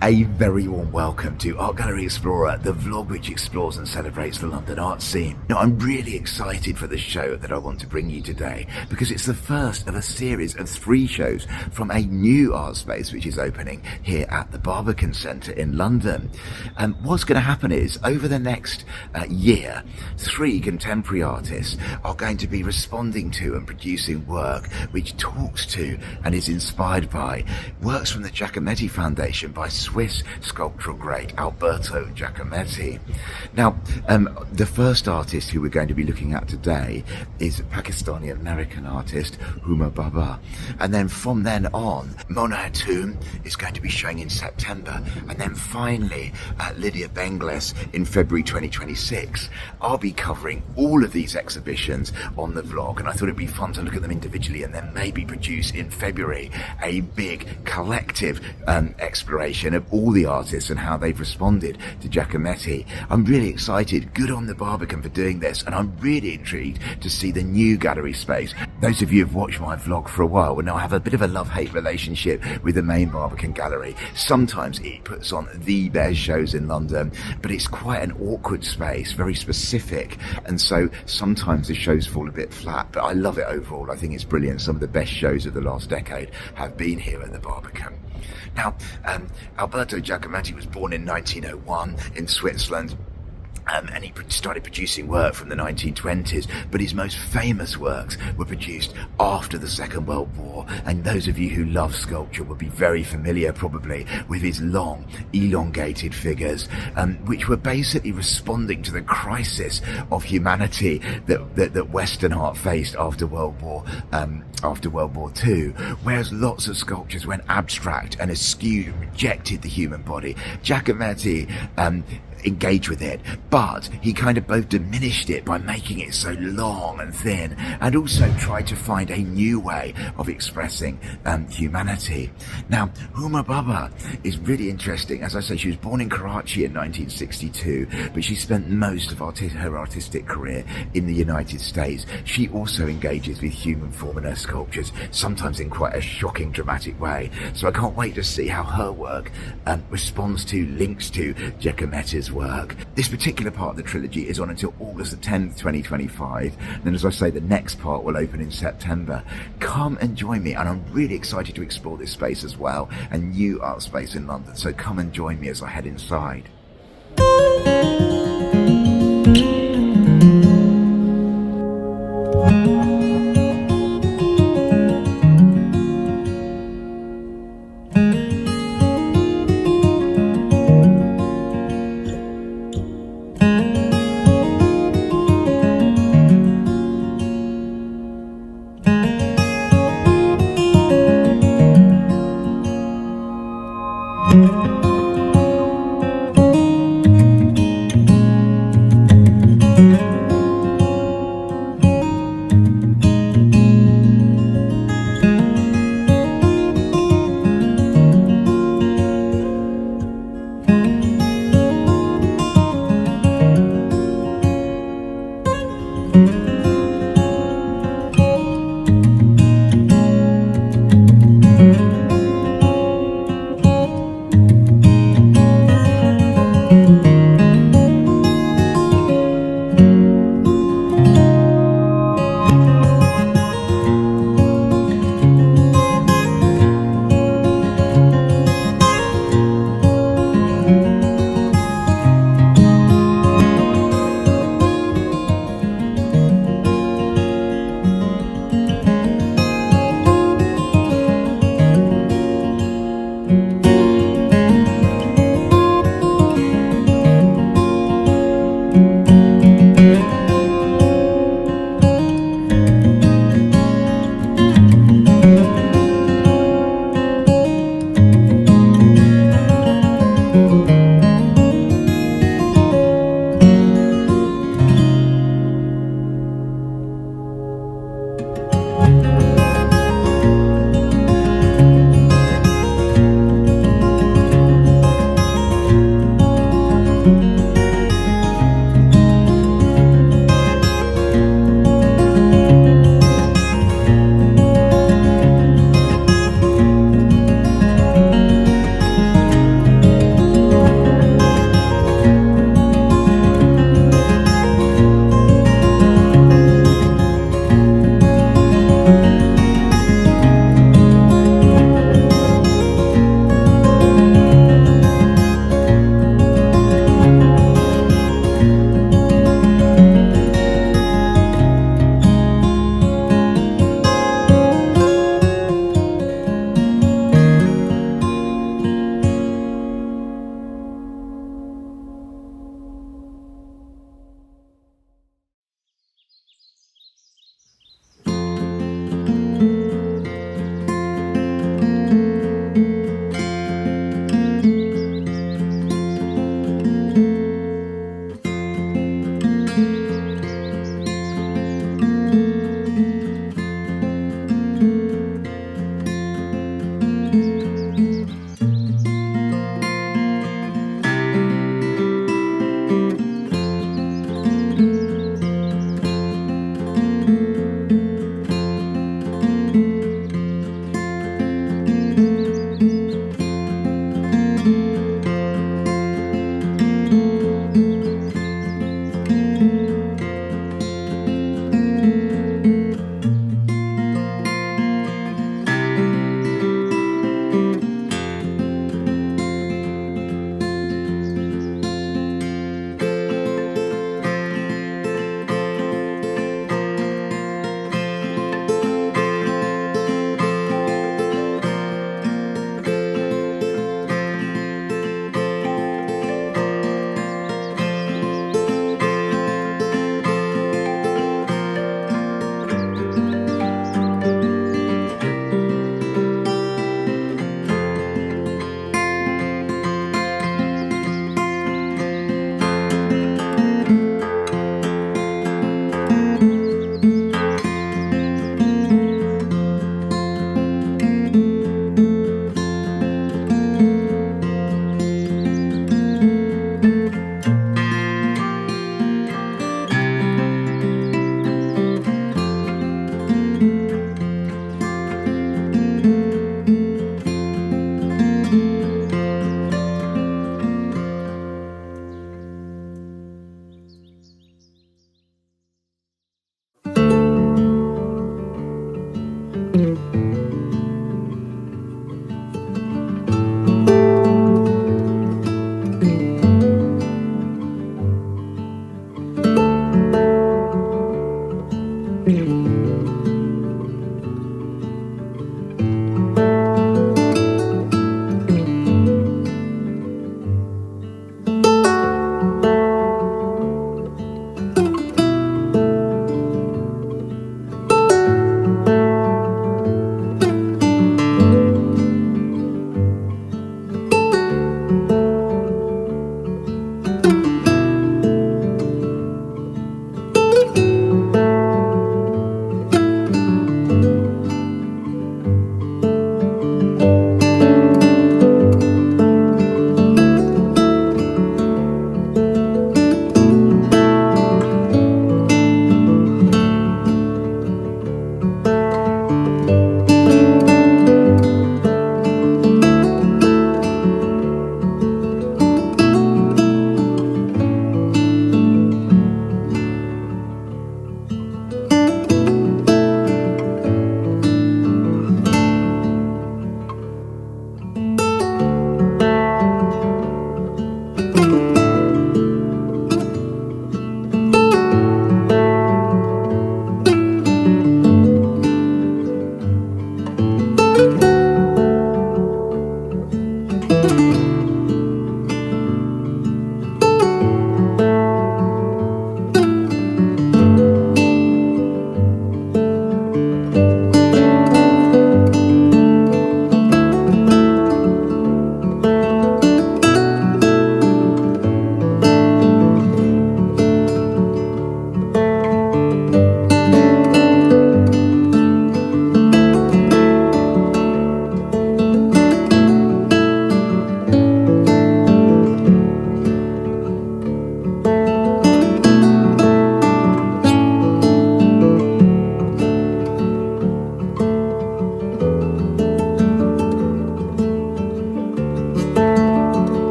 A very warm welcome to Art Gallery Explorer, the vlog which explores and celebrates the London art scene. Now, I'm really excited for the show that I want to bring you today because it's the first of a series of 3 shows from a new art space which is opening here at the Barbican Centre in London. What's going to happen is, over the next year, 3 contemporary artists are going to be responding to and producing work which talks to and is inspired by works from the Giacometti Foundation by Swiss sculptural great Alberto Giacometti. Now, the first artist who we're going to be looking at today is Pakistani-American artist Huma Bhabha. And then from then on, Mona Hatoum is going to be showing in September. And then finally, Lydia Bengles in February 2026. I'll be covering all of these exhibitions on the vlog, and I thought it'd be fun to look at them individually and then maybe produce in February a big collective exploration of all the artists and how they've responded to Giacometti. I'm really excited. Good on the Barbican for doing this, and I'm really intrigued to see the new gallery space. Those of you who've watched my vlog for a while will now have a bit of a love-hate relationship with the main Barbican gallery. Sometimes it puts on the best shows in London, but it's quite an awkward space, very specific, and so sometimes the shows fall a bit flat, but I love it overall. I think it's brilliant. Some of the best shows of the last decade have been here at the Barbican. Now, Alberto Giacometti was born in 1901 in Switzerland. And he started producing work from the 1920s, but his most famous works were produced after the Second World War. And those of you who love sculpture will be very familiar probably with his long, elongated figures, which were basically responding to the crisis of humanity that Western art faced after World War II. Whereas lots of sculptures went abstract and eschewed and rejected the human body, Giacometti engage with it, but he kind of both diminished it by making it so long and thin, and also tried to find a new way of expressing humanity. Now, Huma Bhabha is really interesting. As I say, she was born in Karachi in 1962, but she spent most of her artistic career in the United States. She also engages with human form in her sculptures, sometimes in quite a shocking, dramatic way. So I can't wait to see how her work responds to, links to Giacometti's work. This particular part of the trilogy is on until August the 10th, 2025. Then, as I say, the next part will open in September. Come and join me, and I'm really excited to explore this space as well, a new art space in London. So come and join me as I head inside.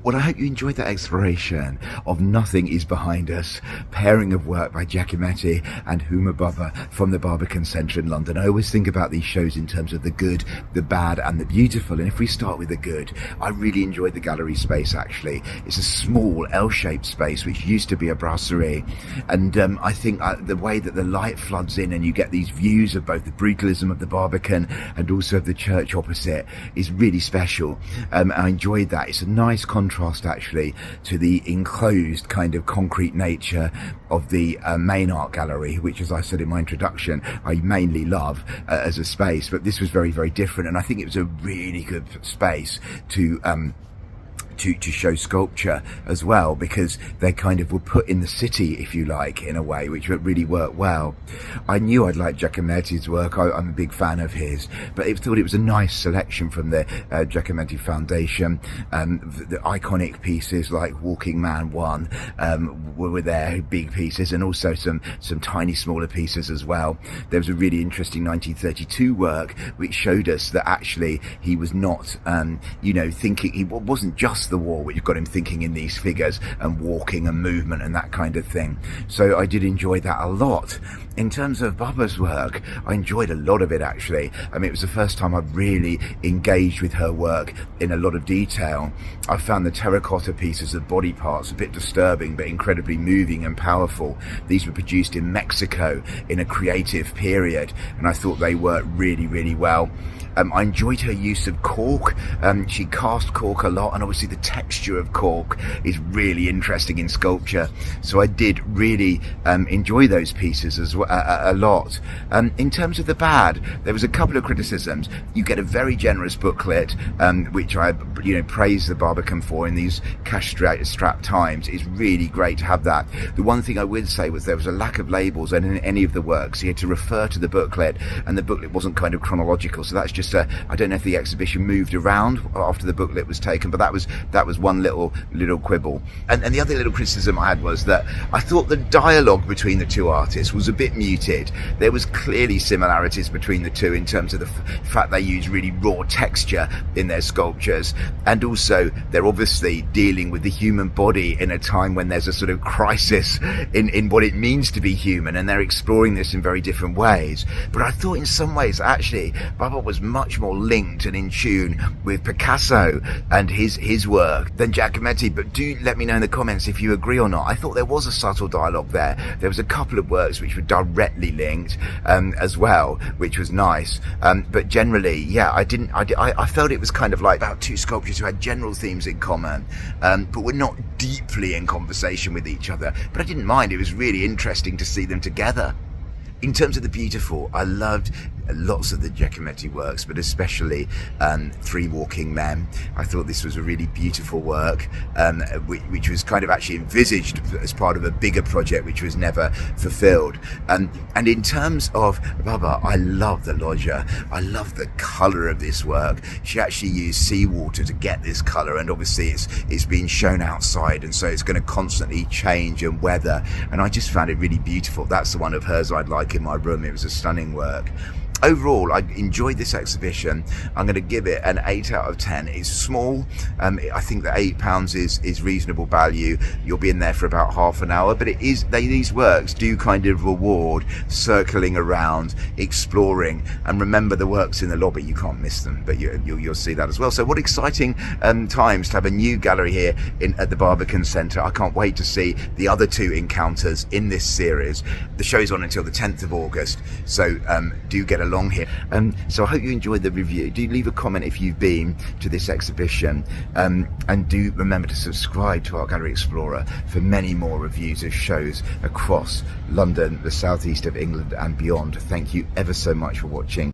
Well, I hope you enjoyed that exploration of Nothing Is Behind Us, pairing of work by Giacometti and Huma Bhabha from the Barbican Centre in London. I always think about these shows in terms of the good, the bad and the beautiful. And if we start with the good, I really enjoyed the gallery space actually. It's a small L-shaped space which used to be a brasserie. And I think the way that the light floods in and you get these views of both the brutalism of the Barbican and also of the church opposite is really special. I enjoyed that. It's a nice contrast actually to the enclosed kind of concrete nature of the main art gallery, which, as I said in my introduction, I mainly love as a space, but this was very, very different, and I think it was a really good space to to show sculpture as well, because they kind of were put in the city, if you like, in a way, which really worked well. I knew I'd like Giacometti's work. I'm a big fan of his, but I thought it was a nice selection from the Giacometti Foundation. The iconic pieces like Walking Man 1 were there, big pieces, and also some tiny smaller pieces as well. There was a really interesting 1932 work which showed us that actually he was not thinking, it wasn't just the war which got him thinking in these figures and walking and movement and that kind of thing. So I did enjoy that a lot. In terms of Bhabha's work, I enjoyed a lot of it actually. I mean, it was the first time I've really engaged with her work in a lot of detail. I found the terracotta pieces of body parts a bit disturbing but incredibly moving and powerful. These were produced in Mexico in a creative period, and I thought they worked really, really well. I enjoyed her use of cork. She cast cork a lot, and obviously the texture of cork is really interesting in sculpture. So I did really enjoy those pieces as well, a lot. In terms of the bad, there was a couple of criticisms. You get a very generous booklet, which I praise the Barbican for in these cash-strapped times. It's really great to have that. The one thing I would say was there was a lack of labels in any of the works. You had to refer to the booklet, and the booklet wasn't kind of chronological. So that's just I don't know if the exhibition moved around after the booklet was taken, but that was one little quibble. And the other little criticism I had was that I thought the dialogue between the two artists was a bit muted. There was clearly similarities between the two in terms of the fact they use really raw texture in their sculptures, and also they're obviously dealing with the human body in a time when there's a sort of crisis in what it means to be human, and they're exploring this in very different ways. But I thought in some ways actually Bhabha was much more linked and in tune with Picasso and his work than Giacometti. But do let me know in the comments if you agree or not. I thought there was a subtle dialogue there. There was a couple of works which were directly linked as well, which was nice. But generally, yeah, I felt it was kind of like about two sculptures who had general themes in common, but were not deeply in conversation with each other. But I didn't mind. It was really interesting to see them together. In terms of the beautiful, I loved lots of the Giacometti works, but especially Three Walking Men. I thought this was a really beautiful work, which was kind of actually envisaged as part of a bigger project which was never fulfilled. And in terms of Bhabha, I love the loggia. I love the colour of this work. She actually used seawater to get this colour, and obviously it's being shown outside, and so it's going to constantly change and weather, and I just found it really beautiful. That's the one of hers I'd like in my room. It was a stunning work. Overall, I enjoyed this exhibition. I'm going to give it an 8 out of 10. It's small. I think that £8 is reasonable value. You'll be in there for about half an hour, but these works do kind of reward circling around, exploring, and remember the works in the lobby. You can't miss them, but you'll see that as well. So what exciting times to have a new gallery here at the Barbican Centre. I can't wait to see the other two encounters in this series. The show's on until the 10th of August, so do get along here. So I hope you enjoyed the review. Do leave a comment if you've been to this exhibition, and do remember to subscribe to Art Gallery Explorer for many more reviews of shows across London, the southeast of England and beyond. Thank you ever so much for watching.